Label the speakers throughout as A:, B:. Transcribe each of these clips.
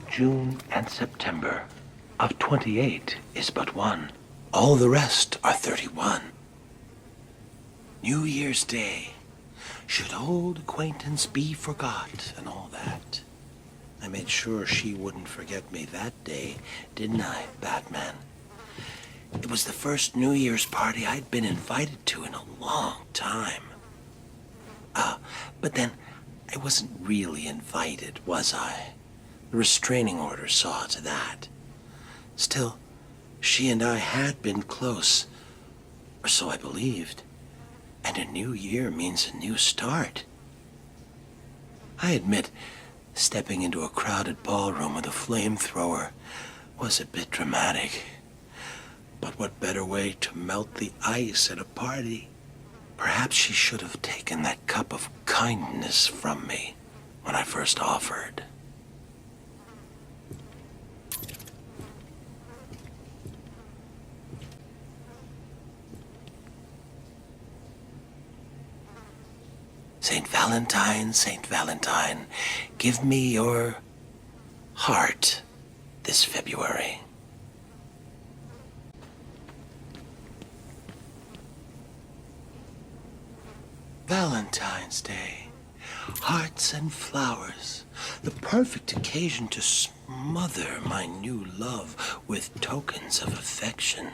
A: June and September of 28 is but one. All the rest are 31. New Year's Day. Should old acquaintance be forgot and all that. I made sure she wouldn't forget me that day, didn't I, Batman? It was the first New Year's party I'd been invited to in a long time. But then I wasn't really invited, was I? The restraining order saw to that. Still, she and I had been close, or so I believed. And a new year means a new start. I admit, stepping into a crowded ballroom with a flamethrower was a bit dramatic. But what better way to melt the ice at a party? Perhaps she should have taken that cup of kindness from me when I first offered. Saint Valentine, give me your heart this February. Valentine's Day, hearts and flowers, the perfect occasion to smother my new love with tokens of affection.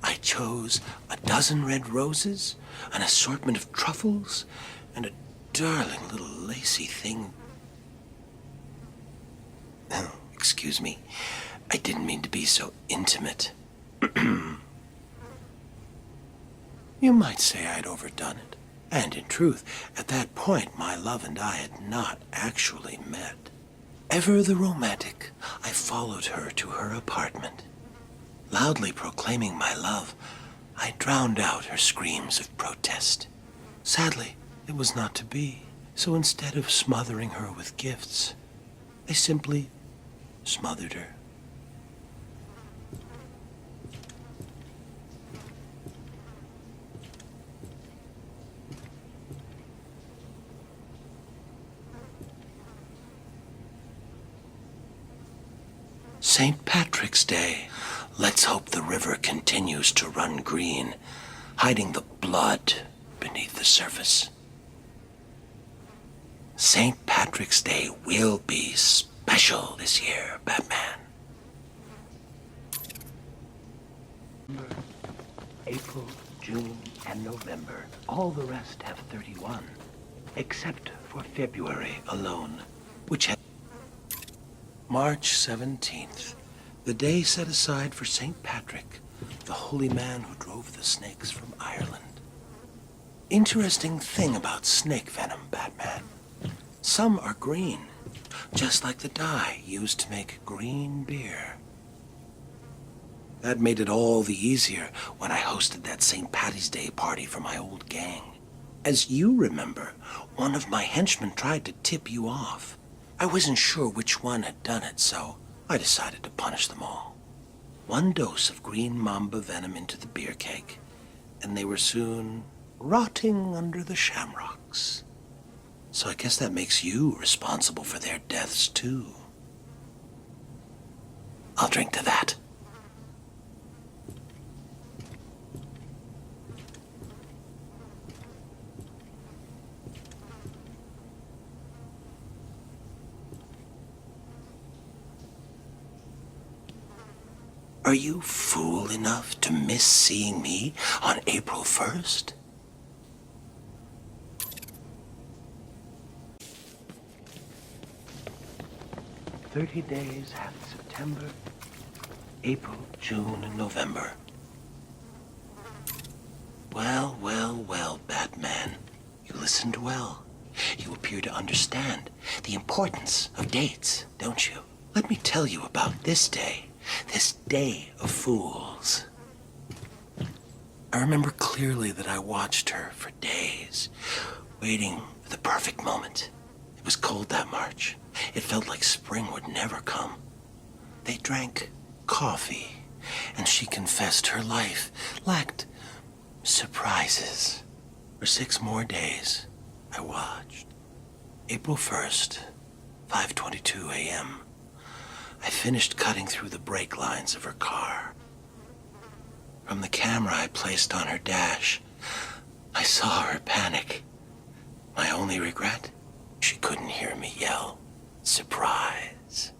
A: I chose a dozen red roses, an assortment of truffles, and a darling little lacy thing. Oh, excuse me. I didn't mean to be so intimate. You might say I'd overdone it. And in truth, at that point, my love and I had not actually met. Ever the romantic, I followed her to her apartment. Loudly proclaiming my love, I drowned out her screams of protest. Sadly, it was not to be, so instead of smothering her with gifts, I simply smothered her. St. Patrick's Day. Let's hope the river continues to run green, hiding the blood beneath the surface. St. Patrick's Day will be special this year, Batman. April, June, and November. All the rest have 31, except for February alone, which has March 17th. The day set aside for St. Patrick, the holy man who drove the snakes from Ireland. Interesting thing about snake venom, Batman. Some are green, just like the dye used to make green beer. That made it all the easier when I hosted that St. Patty's Day party for my old gang. As you remember, one of my henchmen tried to tip you off. I wasn't sure which one had done it, so I decided to punish them all. 1 dose of green mamba venom into the beer keg, and they were soon rotting under the shamrocks. So I guess that makes you responsible for their deaths, too. I'll drink to that. Are you fool enough to miss seeing me on April 1st? "30 days have September, April, June, and November." Well, well, well, Batman. You listened well. You appear to understand the importance of dates, don't you? Let me tell you about this day. This day of fools. I remember clearly that I watched her for days, waiting for the perfect moment. It was cold that March. It felt like spring would never come. They drank coffee, and she confessed her life lacked surprises. For 6 more days, I watched. April 1st, 5:22 a.m. I finished cutting through the brake lines of her car. From the camera I placed on her dash, I saw her panic. My only regret? She couldn't hear me yell, "Surprise!"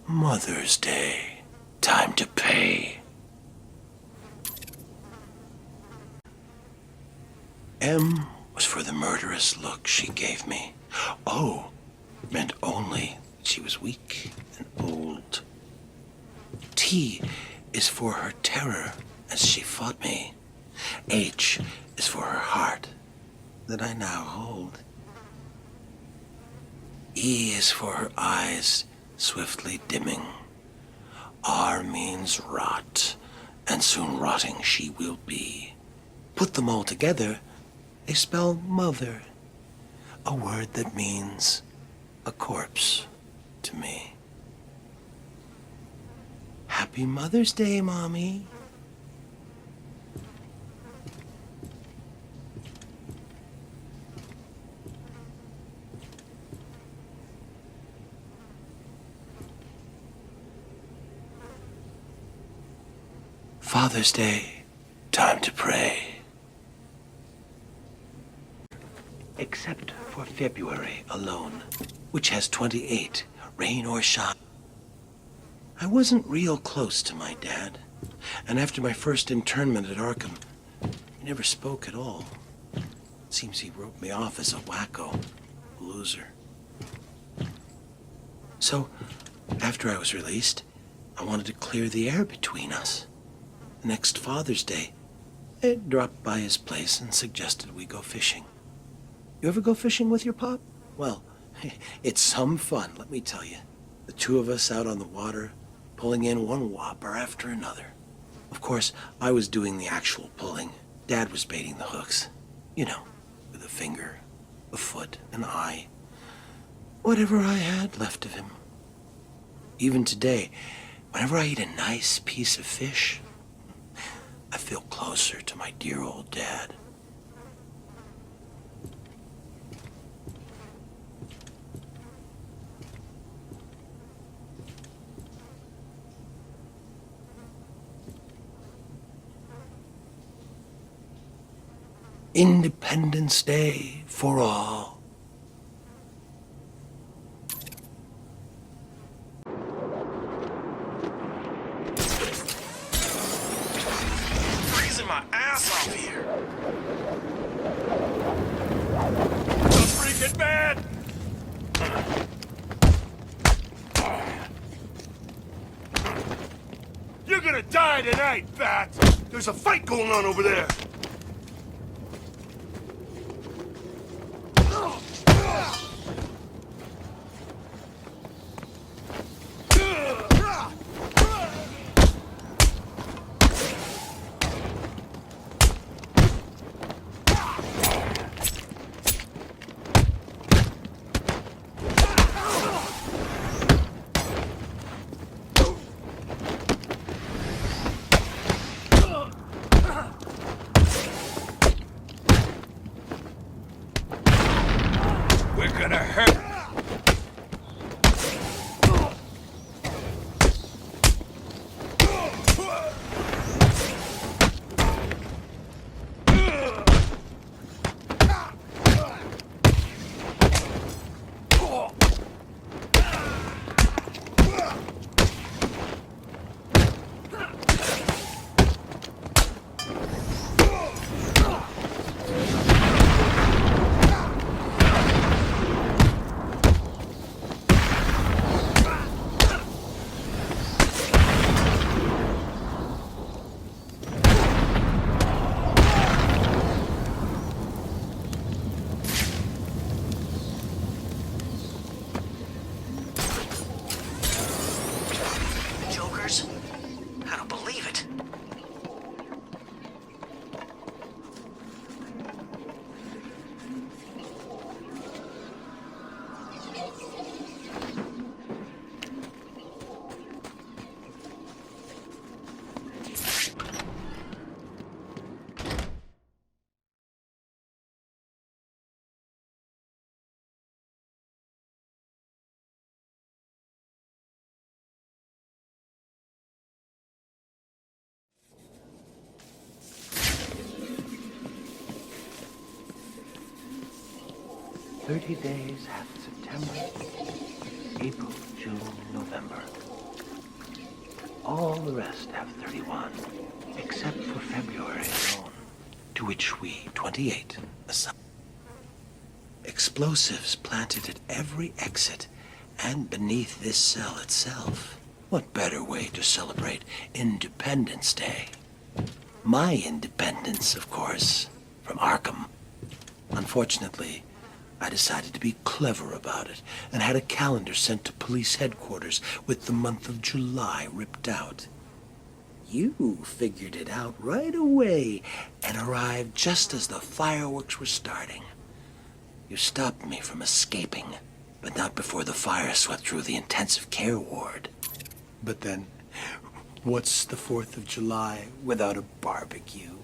A: Mother's Day. Time to pay. M was for the murderous look she gave me. O meant only that she was weak and old. T is for her terror as she fought me. H is for her heart that I now hold. E is for her eyes swiftly dimming. R means rot, and soon rotting she will be. Put them all together, they spell mother, a word that means a corpse to me. Happy Mother's Day, Mommy. Father's Day, time to pray. Except for February alone, which has 28, rain or shine. I wasn't real close to my dad, and after my first internment at Arkham, he never spoke at all. It seems he wrote me off as a wacko, a loser. So, after I was released, I wanted to clear the air between us. Next Father's Day, I dropped by his place and suggested we go fishing. You ever go fishing with your pop? Well, it's some fun, let me tell you. The two of us out on the water, pulling in one whopper after another. Of course, I was doing the actual pulling. Dad was baiting the hooks. You know, with a finger, a foot, an eye. Whatever I had left of him. Even today, whenever I eat a nice piece of fish, I feel closer to my dear old dad. Independence Day for all.
B: My ass off here. So freaking bad. You're gonna die tonight, Bat. There's a fight going on over there. We're gonna hurt.
A: I don't believe it. 30 days have September, April, June, November. All the rest have 31, except for February alone, to which we, 28, assign. Explosives planted at every exit and beneath this cell itself. What better way to celebrate Independence Day? My independence, of course, from Arkham. Unfortunately, I decided to be clever about it and had a calendar sent to police headquarters with the month of July ripped out. You figured it out right away and arrived just as the fireworks were starting. You stopped me from escaping, but not before the fire swept through the intensive care ward. But then, what's the 4th of July without a barbecue?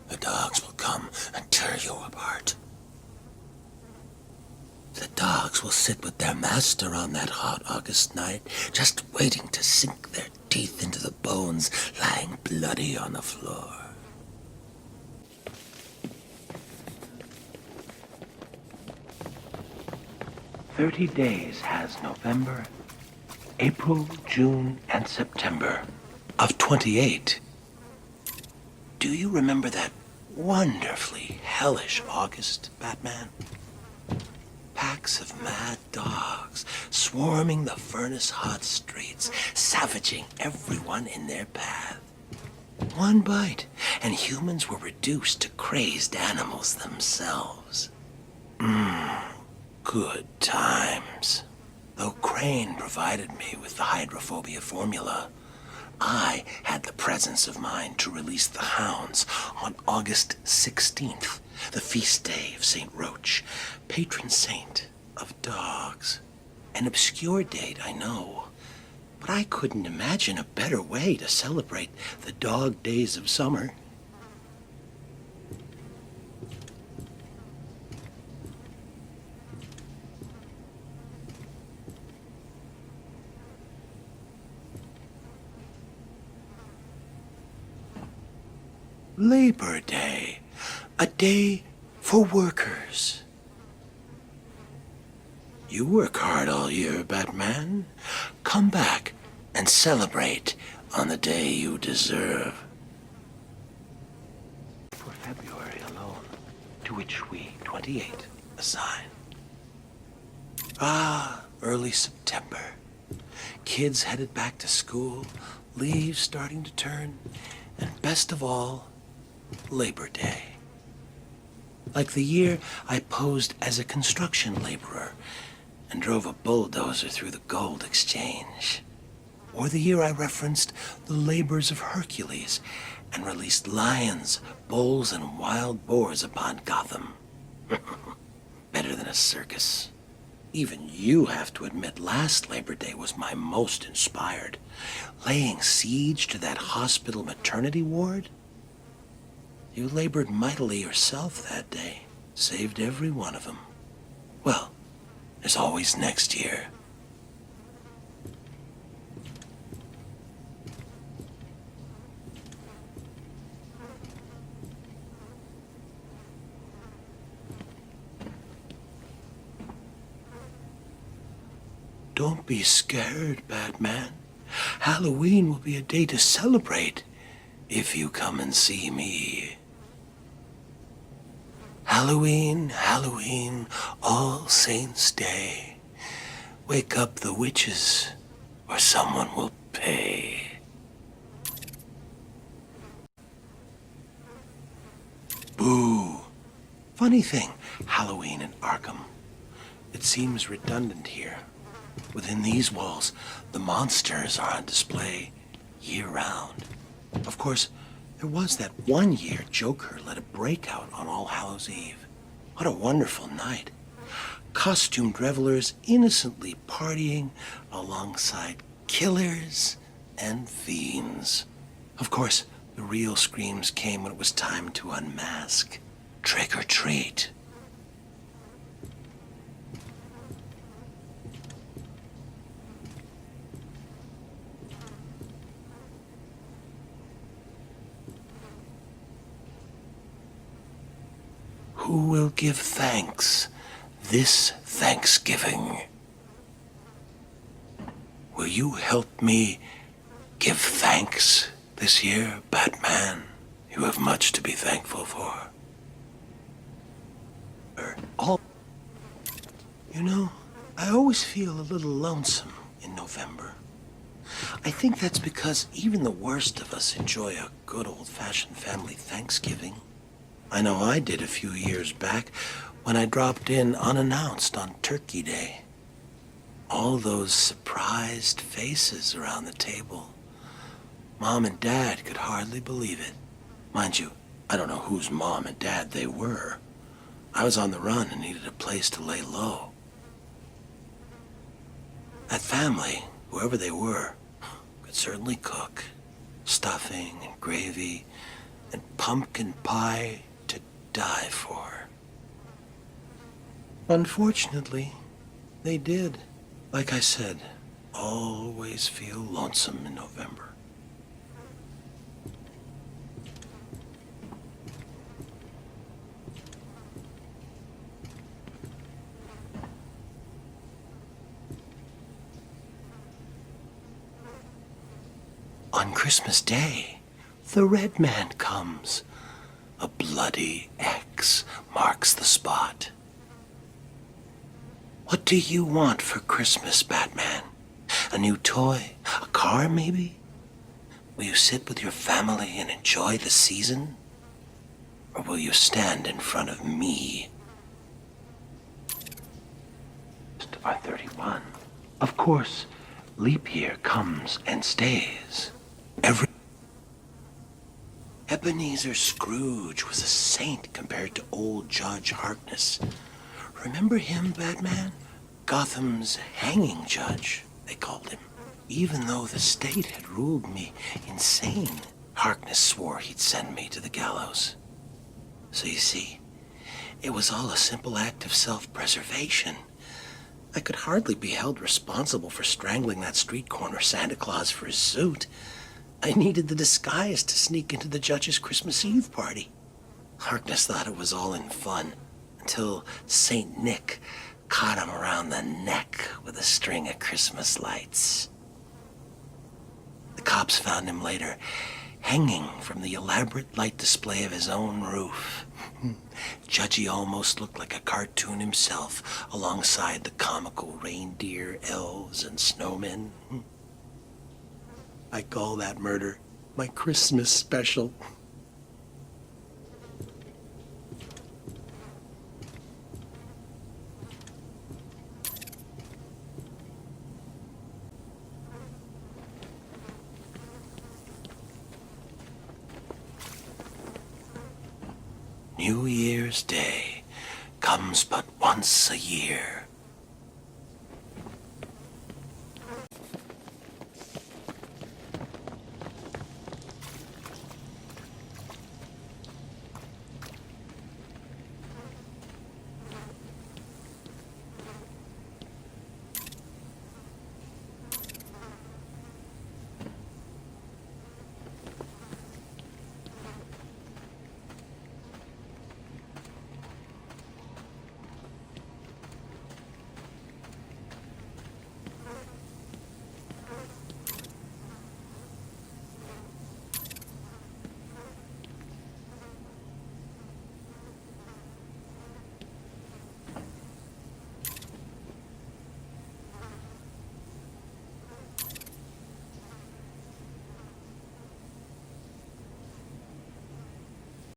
A: The dogs will come and tear you apart. The dogs will sit with their master on that hot August night, just waiting to sink their teeth into the bones lying bloody on the floor. "30 days has November, April, June, and September of 28. Do you remember that wonderfully hellish August, Batman? Packs of mad dogs swarming the furnace-hot streets, savaging everyone in their path. One bite, and humans were reduced to crazed animals themselves. Good times. Though Crane provided me with the hydrophobia formula, I had the presence of mind to release the hounds on August 16th, the feast day of St. Roach, patron saint of dogs. An obscure date, I know, but I couldn't imagine a better way to celebrate the dog days of summer. Labor Day, a day for workers. You work hard all year, Batman. Come back and celebrate on the day you deserve. For February alone, to which we, 28, assign. Early September. Kids headed back to school, leaves starting to turn, and best of all, Labor Day. Like the year I posed as a construction laborer and drove a bulldozer through the gold exchange. Or the year I referenced the labors of Hercules and released lions, bulls, and wild boars upon Gotham. Better than a circus. Even you have to admit last Labor Day was my most inspired. Laying siege to that hospital maternity ward? You labored mightily yourself that day. Saved every one of them. Well, there's always next year. Don't be scared, Batman. Halloween will be a day to celebrate if you come and see me. Halloween, Halloween, All Saints' Day. Wake up the witches, or someone will pay. Boo. Funny thing, Halloween in Arkham. It seems redundant here. Within these walls, the monsters are on display year-round. Of course, there was that one year Joker led a breakout on All Hallows' Eve. What a wonderful night. Costumed revelers innocently partying alongside killers and fiends. Of course, The real screams came when it was time to unmask. Trick or treat. Who will give thanks this Thanksgiving? Will you help me give thanks this year, Batman? You have much to be thankful for. You know, I always feel a little lonesome in November. I think that's because even the worst of us enjoy a good old-fashioned family Thanksgiving. I know I did a few years back when I dropped in unannounced on Turkey Day. All those surprised faces around the table. Mom and Dad could hardly believe it. Mind you, I don't know whose mom and dad they were. I was on the run and needed a place to lay low. That family, whoever they were, could certainly cook. Stuffing and gravy and pumpkin pie to die for. Unfortunately, they did. Like I said, always feel lonesome in November. On Christmas Day, the Red Man comes. A bloody X marks the spot. What do you want for Christmas, Batman? A new toy? A car, maybe? Will you sit with your family and enjoy the season? Or will you stand in front of me? Are 31. Of course, leap year comes and stays. Ebenezer Scrooge was a saint compared to old Judge Harkness. Remember him, Batman? Gotham's hanging judge, they called him. Even though the state had ruled me insane, Harkness swore he'd send me to the gallows. So you see, it was all a simple act of self-preservation. I could hardly be held responsible for strangling that street corner Santa Claus for his suit. I needed the disguise to sneak into the judge's Christmas Eve party. Harkness thought it was all in fun, until Saint Nick caught him around the neck with a string of Christmas lights. The cops found him later, hanging from the elaborate light display of his own roof. Judgy almost looked like a cartoon himself, alongside the comical reindeer, elves, and snowmen. I call that murder my Christmas special. New Year's Day comes but once a year.